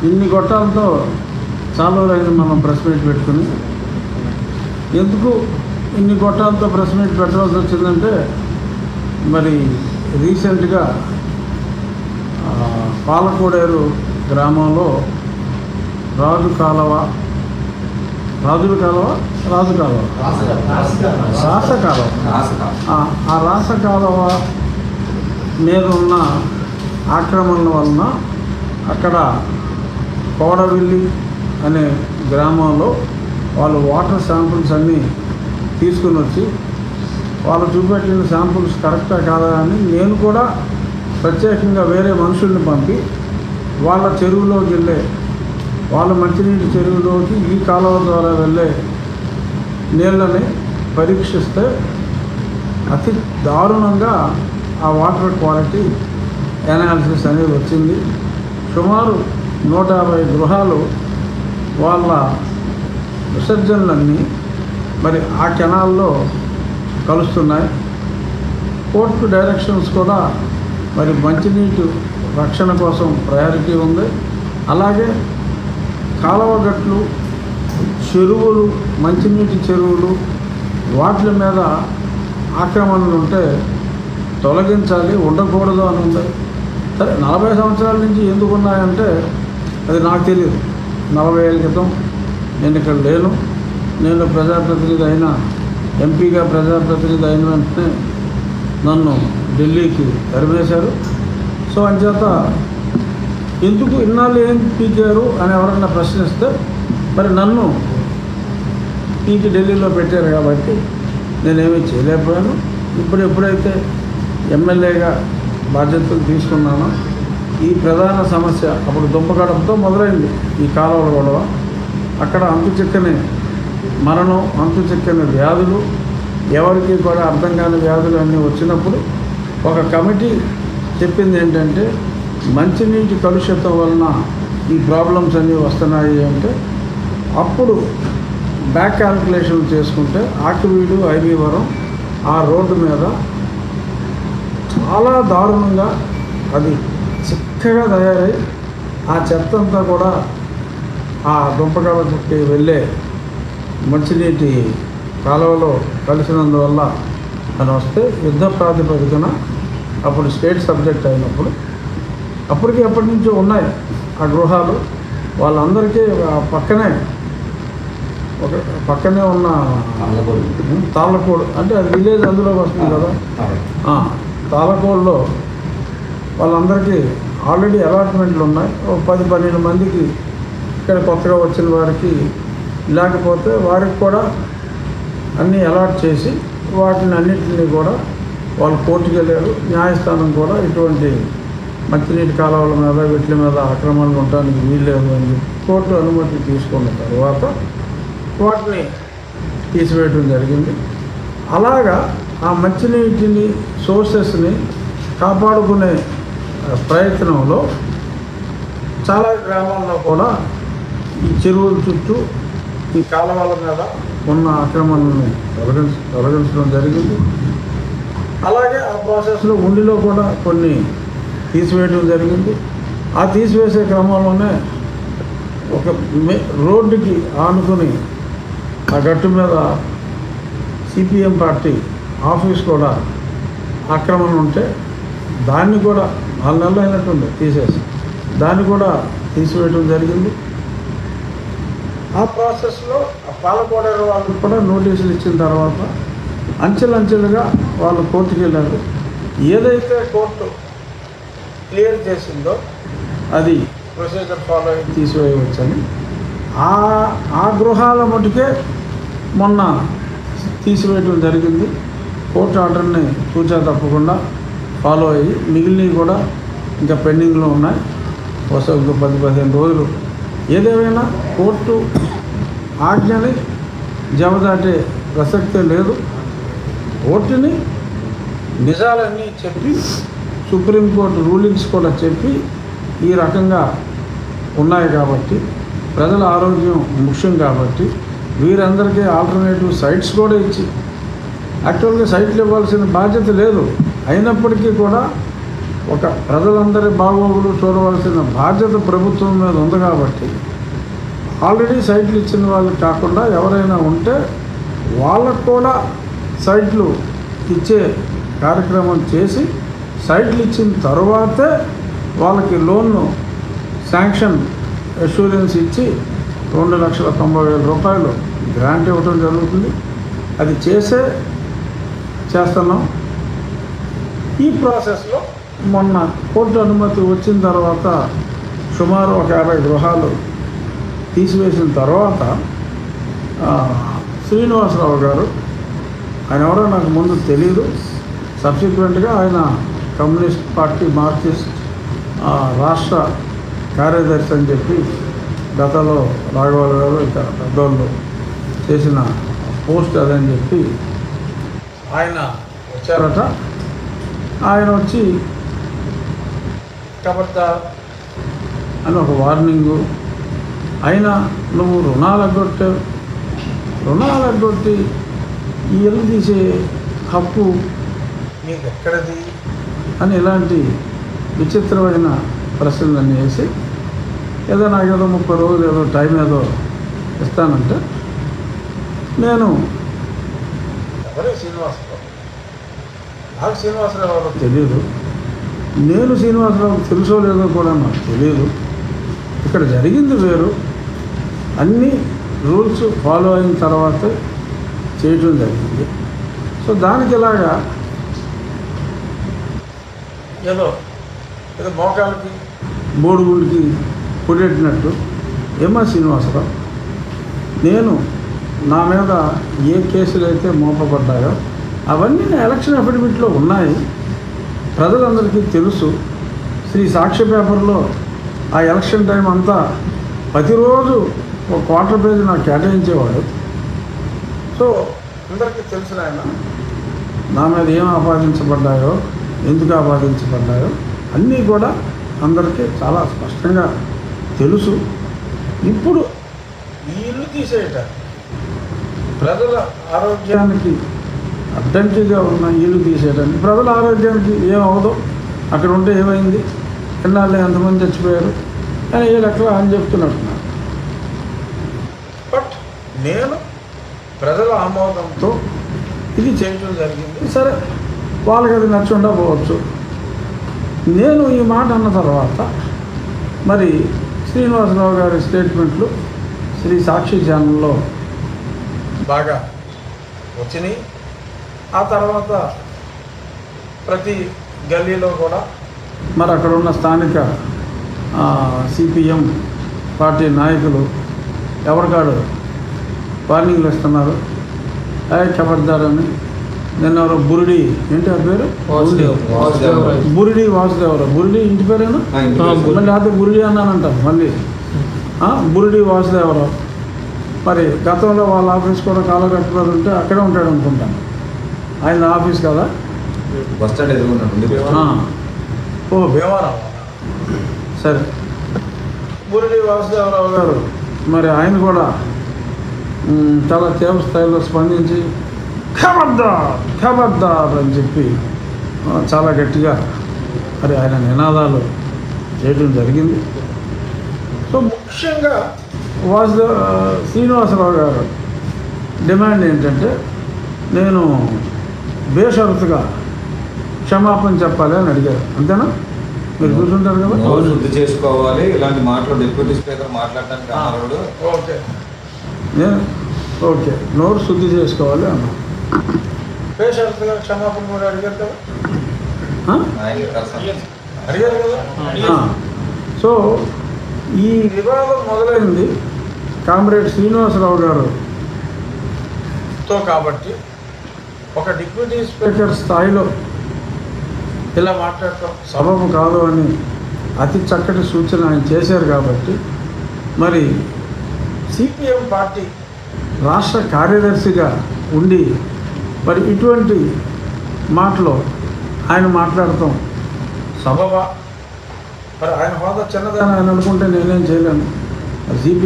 ఇన్ని గొట్టాలతో చాలా రోజులు మనం ప్రెస్ మీట్ పెట్టుకుని ఎందుకు ఇన్ని గొట్టాలతో ప్రెస్ మీట్ పెట్టవలసి వచ్చిందంటే మరి రీసెంట్గా పాలకోడేరు గ్రామంలో రాజు కాలువ ఆ రాస కాలువ మీద ఉన్న ఆక్రమణల వలన అక్కడ కోడవిల్లి అనే గ్రామంలో వాళ్ళు వాటర్ శాంపుల్స్ అన్నీ తీసుకుని వచ్చి వాళ్ళు చూపెట్టిన శాంపుల్స్ కరెక్టా కాదా అని నేను కూడా ప్రత్యేకంగా వేరే మనుషుల్ని పంపి వాళ్ళ చెరువులోకి వెళ్ళే వాళ్ళ మంచినీటి చెరువులోకి ఈ కాలువ ద్వారా వెళ్ళే నీళ్ళని పరీక్షిస్తే అతి దారుణంగా ఆ వాటర్ క్వాలిటీ అనాలిసిస్ అనేది వచ్చింది. సుమారు 150 గృహాలు వాళ్ళ విసర్జనలన్నీ మరి ఆ కెనాల్లో కలుస్తున్నాయి. కోర్టు డైరెక్షన్స్ కూడా మరి మంచినీటి రక్షణ కోసం ప్రయారిటీ ఉంది. అలాగే కాలువగట్లు, చెరువులు, మంచినీటి చెరువులు వాటి మీద ఆక్రమణలు ఉంటే తొలగించాలి, ఉండకూడదు అని ఉంది. సరే 40 సంవత్సరాల నుంచి ఎందుకు ఉన్నాయంటే అది నాకు తెలియదు. 40 ఏళ్ళ క్రితం నేను ఇక్కడ లేను. నేను ప్రజాప్రతినిధి అయిన ఎంపీగా ప్రజాప్రతినిధి అయిన వెంటనే నన్ను ఢిల్లీకి తరిమేశారు. సో అంచేత ఎందుకు ఇన్నాళ్ళు ఏం పీకారు అని ఎవరన్నా ప్రశ్నిస్తే మరి నన్ను పీకి ఢిల్లీలో పెట్టారు కాబట్టి నేనేమీ చేయలేకపోయాను. ఇప్పుడు ఎప్పుడైతే ఎమ్మెల్యేగా బాధ్యతలు తీసుకున్నానో ఈ ప్రధాన సమస్య అప్పుడు దుంపగడపతో మొదలైంది. ఈ కాలువల గొడవ అక్కడ అంతు చిక్కని మరణం, అంతు చిక్కని వ్యాధులు, ఎవరికి కూడా అర్థం కాని వ్యాధులు అన్నీ వచ్చినప్పుడు ఒక కమిటీ చెప్పింది ఏంటంటే మంచినీటి కలుషితం వలన ఈ ప్రాబ్లమ్స్ అన్నీ వస్తున్నాయి అంటే అప్పుడు బ్యాక్ క్యాల్కులేషన్ చేసుకుంటే ఆకివీడు, ఐబీవరం ఆ రోడ్డు మీద చాలా దారుణంగా అది చిక్కగా తయారై ఆ చెత్త అంతా కూడా ఆ దుంపగడకి వెళ్ళే మంచినీటి కాలువలో కలిసినందువల్ల అని వస్తే యుద్ధ ప్రాతిపదికన అప్పుడు స్టేట్ సబ్జెక్ట్ అయినప్పుడు అప్పటికి ఎప్పటి నుంచో ఉన్నాయి ఆ గృహాలు. వాళ్ళందరికీ పక్కనే ఉన్న తాళ్ళకోడు అంటే అది విలేజ్ అందులోకి వస్తుంది కదా. తాళ్ళకోడులో వాళ్ళందరికీ ఆల్రెడీ అలాట్మెంట్లు ఉన్నాయి. 10-12 మందికి ఇక్కడ కొత్తగా వచ్చిన వారికి, లేకపోతే వారికి కూడా అన్నీ అలాట్ చేసి వాటిని అన్నింటినీ కూడా వాళ్ళు కోర్టుకు వెళ్ళారు. న్యాయస్థానం కూడా ఇటువంటి మంచినీటి కాలువల మీద వీటి మీద ఆక్రమణలు ఉండడానికి వీల్లేదు అని కోర్టు అనుమతి తీసుకున్న తర్వాత వాటిని తీసివేయడం జరిగింది. అలాగా ఆ మంచినీటిని సోర్సెస్ని కాపాడుకునే ప్రయత్నంలో చాలా గ్రామాల్లో కూడా ఈ చెరువుల చుట్టూ ఈ కాలువల మీద ఉన్న ఆక్రమణలను తొలగించడం జరిగింది. అలాగే ఆ ప్రాసెస్లో ఉండిలో కూడా కొన్ని తీసివేయడం జరిగింది. ఆ తీసివేసే క్రమంలోనే ఒక రోడ్డుకి ఆనుకుని ఆ గట్టు మీద సిపిఎం పార్టీ ఆఫీస్ కూడా ఆక్రమణ ఉంటే దాన్ని కూడా 4 నెలలు అయినట్టుంది తీసేసి దాన్ని కూడా తీసివేయడం జరిగింది. ఆ ప్రాసెస్లో ఆ పాలకోడేరు వాళ్ళకి కూడా నోటీసులు ఇచ్చిన తర్వాత అంచెలంచెలుగా వాళ్ళు కోర్టుకు వెళ్ళారు. ఏదైతే కోర్టు క్లియర్ చేసిందో అది ప్రొసీజర్ ఫాలో అయ్యి తీసివేయవచ్చని ఆ గృహాల మటుకే మొన్న తీసివేయడం జరిగింది. కోర్టు ఆర్డర్ని తూచా తప్పకుండా ఫాలో అయ్యి మిగిలినవి కూడా ఇంకా పెండింగ్లో ఉన్నాయి. వరుసగా 10-15 రోజులు. ఏదేమైనా కోర్టు ఆజ్ఞని జవదాటే ప్రసక్తే లేదు. కోర్టుని నిజాలన్నీ చెప్పి సుప్రీంకోర్టు రూలింగ్స్ కూడా చెప్పి ఈ రకంగా ఉన్నాయి కాబట్టి ప్రజల ఆరోగ్యం ముఖ్యం కాబట్టి వీరందరికీ ఆల్టర్నేటివ్ సైట్స్ కూడా ఇచ్చి యాక్చువల్గా సైట్లు ఇవ్వాల్సిన బాధ్యత లేదు. అయినప్పటికీ కూడా ఒక ప్రజలందరి బాగోగులు చూడవలసిన బాధ్యత ప్రభుత్వం మీద ఉంది కాబట్టి ఆల్రెడీ సైట్లు ఇచ్చిన వాళ్ళు కాకుండా ఎవరైనా ఉంటే వాళ్ళకు కూడా సైట్లు ఇచ్చే కార్యక్రమం చేసి సైట్లు ఇచ్చిన తర్వాతే వాళ్ళకి లోన్ను శాంక్షన్ అష్యూరెన్స్ ఇచ్చి 2,90,000 రూపాయలు గ్రాంట్ ఇవ్వడం జరుగుతుంది. అది చేస్తున్నాం. ఈ ప్రాసెస్లో మొన్న కోర్టు అనుమతి వచ్చిన తర్వాత సుమారు ఒక 50 గృహాలు తీసివేసిన తర్వాత శ్రీనివాసరావు గారు, ఆయన ఎవరో నాకు ముందు తెలియదు, సబ్సిక్వెంట్గా ఆయన కమ్యూనిస్ట్ పార్టీ మార్క్సిస్ట్ రాష్ట్ర కార్యదర్శి అని చెప్పి గతంలో రాఘవాల్ గారు ఇక పెద్దోళ్ళు చేసిన పోస్ట్ అదని చెప్పి ఆయన వచ్చారట. ఆయన వచ్చి ఖబర్దార్ అని ఒక వార్నింగు, అయినా నువ్వు రుణాలు ఎగ్గొట్టి ఈ ఇల్లు తీసే హక్కు నీకు ఎక్కడది అని ఇలాంటి విచిత్రమైన ప్రశ్నలన్నీ వేసి ఏదో నాకేదో 30 రోజులు ఏదో టైం ఏదో ఇస్తానంటే నేను ఎవరే శ్రీనివాసరావు, నాకు శ్రీనివాసరావు ఎవరో తెలియదు, నేను శ్రీనివాసరావు తెలుసో లేదో కూడా నాకు తెలియదు. ఇక్కడ జరిగింది వేరు, అన్ని రూల్స్ ఫాలో అయిన తర్వాత చేయటం జరిగింది. సో దానికి ఇలాగా ఏదో మోకాలకి బోడుగుండికి పొడెట్టినట్టు ఏమా శ్రీనివాసరావు, నేను నా మీద ఏ కేసులు అయితే మోపబడ్డాయో అవన్నీ నా ఎలక్షన్ అఫిడవిట్లో ఉన్నాయి, ప్రజలందరికీ తెలుసు. శ్రీ సాక్షి పేపర్లో ఆ ఎలక్షన్ టైం అంతా ప్రతిరోజు ఒక 1/4 పేజీ నాకు కేటాయించేవాడు. సో అందరికీ తెలిసిన ఆయన నా మీద ఏం ఆపాదించబడ్డాయో, ఎందుకు ఆపాదించబడ్డాయో అన్నీ కూడా అందరికీ చాలా స్పష్టంగా తెలుసు. ఇప్పుడు ఈ ఇల్లు తీసేయటానికి ప్రజల ఆరోగ్యానికి అడ్డంకిగా ఉన్న ఇల్లు తీసేయడానికి, ప్రజల ఆరోగ్యానికి ఏమవదో, అక్కడ ఉంటే ఏమైంది, ఎన్నాళ్ళు ఎంతమంది చచ్చిపోయారు అని ఏ లెక్కలు అని చెప్తున్నట్టున్నారు. బట్ నేను ప్రజల ఆమోదంతో ఇది చేయడం జరిగింది. సరే, వాళ్ళకి అది నచ్చి ఉండకపోవచ్చు. నేను ఈ మాట అన్న తర్వాత మరి శ్రీనివాసరావు గారి స్టేట్మెంట్లు శ్రీ సాక్షి ఛానల్లో బాగా వచ్చినాయి. ఆ తర్వాత ప్రతి గల్లీలో కూడా మరి అక్కడ ఉన్న స్థానిక సిపిఎం పార్టీ నాయకులు ఎవరికాడు వార్నింగ్లు ఇస్తున్నారు. ఖబర్దార్ అని నిన్న ఎవరో బురిడి, ఏంటి ఆ పేరు, బురిడి వాసుదేవరావు, బురిడి ఇంటి పేరేనా, మళ్ళీ అదే బురిడి అన్నానంటారు మళ్ళీ బురిడి వాసుదేవరావు. మరి గతంలో వాళ్ళ ఆఫీస్ కూడా కాలగట్టుకుని ఉంటే అక్కడే ఉంటాడు అనుకుంటాను. ఆయన ఆఫీస్ కదా, బస్ స్టాండ్ ఎదుర్కొన్నాడు. ఓ భీమారావు, సరే. బురిడి వాసుదేవరావు గారు మరి ఆయన కూడా చాలా తీవ్ర స్థాయిలో స్పందించి ఖబర్దార్ అని చెప్పి చాలా గట్టిగా మరి ఆయన నినాదాలు చేయడం జరిగింది. సో ముఖ్యంగా శ్రీనివాసరావు గారు డిమాండ్ ఏంటంటే నేను బేషరతుగా క్షమాపణ చెప్పాలి అని అడిగారు. అంతేనా? మీరు చూసుంటారు కదా. నోరు శుద్ధి చేసుకోవాలి, ఇలాంటి మాటలు డిప్యూటీ స్పీకర్ మాట్లాడడానికి. ఓకే, నోరు శుద్ధి చేసుకోవాలి అన్నా. బేషరతుగా క్షమాపణ కూడా అడిగారు కదా, అడిగారు కదా. సో ఈ వివాదం మొదలైంది కామ్రేడ్ శ్రీనివాసరావు గారుతో కాబట్టి ఒక డిప్యూటీ స్పీకర్ స్థాయిలో ఇలా మాట్లాడటం సబబు కాదు అని అతి చక్కటి సూచన ఆయన చేశారు. కాబట్టి మరి సిపిఎం పార్టీ రాష్ట్ర కార్యదర్శిగా ఉండి మరి ఇటువంటి మాటలు ఆయన మాట్లాడటం సబబా? మరి ఆయన హోదా చిన్నదని ఆయన అనుకుంటే నేనేం చేయలేను. సిపిఎం